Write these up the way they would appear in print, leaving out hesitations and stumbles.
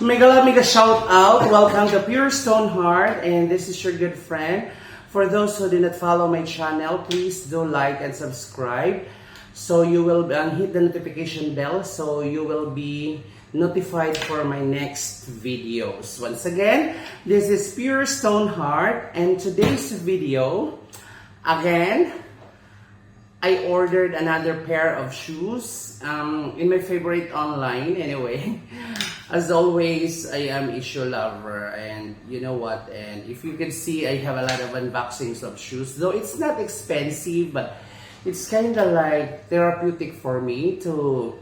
Mega mega shout out. Welcome to Pure Stone Heart, and this is your good friend. For those who do not follow my channel, please do like and subscribe. So you will hit the notification bell so you will be notified for my next videos. Once again, this is Pure Stone Heart, and today's video, again, I ordered another pair of shoes in my favorite online anyway. As always, I am a shoe lover, and you know what, and if you can see, I have a lot of unboxings of shoes, though it's not expensive, but it's kind of like therapeutic for me to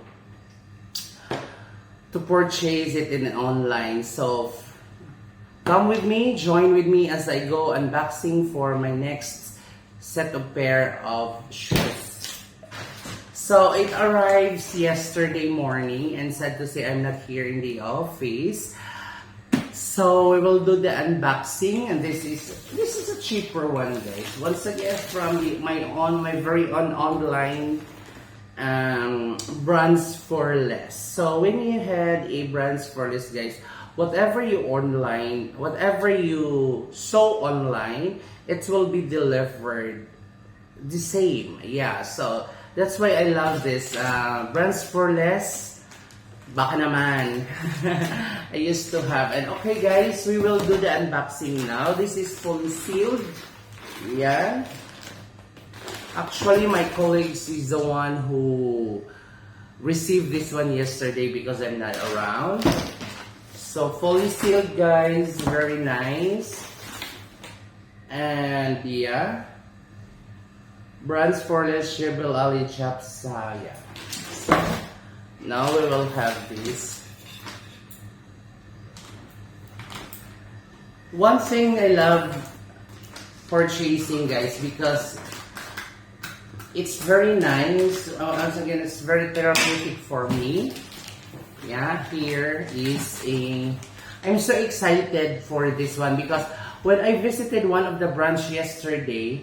purchase it in online. So come with me, join with me as I go unboxing for my next set of pair of shoes. So it arrives yesterday morning, and sad to say I'm not here in the office. So we will do the unboxing, and this is a cheaper one, guys. Once again from my very own online brands for less. So when you had a brands for less, guys, whatever you saw online, it will be delivered the same. Yeah, so that's why I love this brands for less. Baka naman. I used to have. And okay, guys, we will do the unboxing now. This is fully sealed. Yeah. Actually, my colleagues is the one who received this one yesterday because I'm not around. So fully sealed, guys. Very nice. And yeah, brands for less, Shebel Ali Chapsaya. So now we will have this. One thing I love purchasing, guys, because it's very nice. Once again, it's very therapeutic for me. Yeah, here is I'm so excited for this one because when I visited one of the branch yesterday,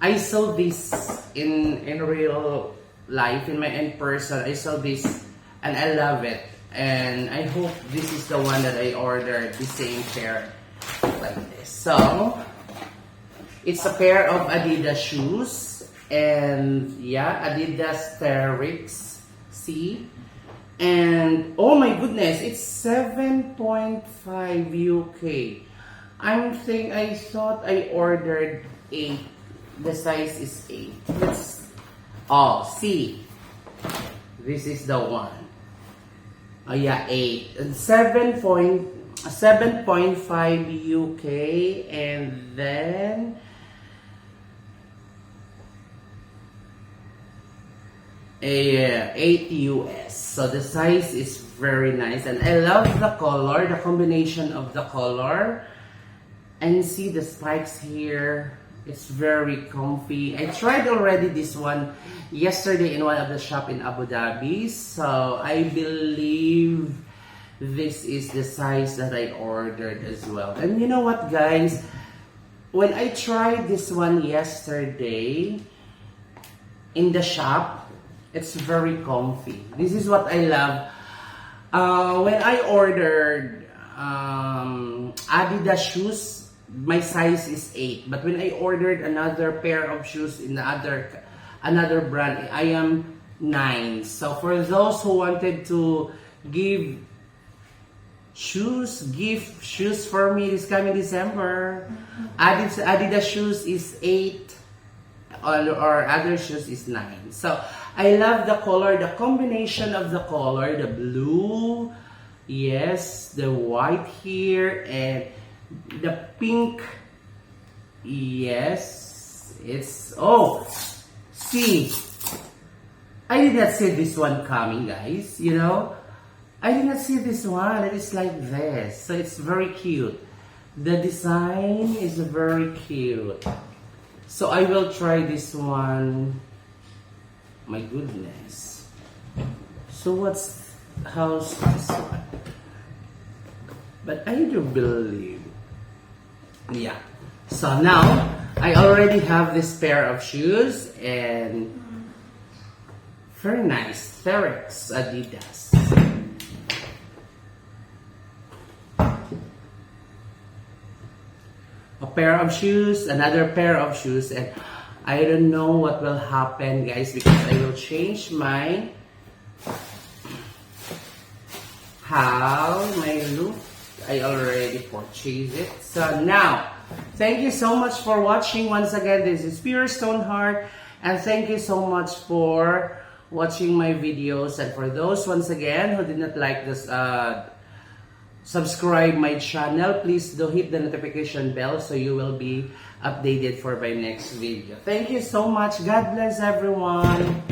I saw this in real life, in person. I saw this and I love it. And I hope this is the one that I ordered, the same pair like this. So, it's a pair of Adidas shoes. And yeah, Adidas Terrex C. And oh my goodness, it's 7.5 UK. I thought I ordered 8. The size is 8. See. This is the one. Oh yeah, 8. And 7.5 UK, and then 8 US. So the size is very nice, and I love the color, the combination of the color. And see the spikes here. It's very comfy. I tried already this one yesterday in one of the shop in Abu Dhabi. So I believe this is the size that I ordered as well. And you know what, guys? When I tried this one yesterday in the shop, it's very comfy. This is what I love. When I ordered Adidas shoes, my size is 8, but when I ordered another pair of shoes in another brand, I am 9. So for those who wanted to give gift shoes for me this coming December, Adidas shoes is 8, or other shoes is 9. So I love the color, the combination of the color, the blue, yes, the white here, and the pink. Yes, it's see, I did not see this one coming, guys. You know, I did not see this one. It is like this, so it's very cute. The design is very cute. So I will try this one. My goodness. So how's this one? But I do believe. Yeah. So now, I already have this pair of shoes, and very nice. Terrex Adidas. pair of shoes, another pair of shoes, and I don't know what will happen, guys, because I will change my look. I already purchased it. So now, thank you so much for watching. Once again, this is Pure Stoneheart, and thank you so much for watching my videos. And for those, once again, who did not like this, subscribe my channel, please do hit the notification bell so you will be updated for my next video. Thank you so much. God bless everyone.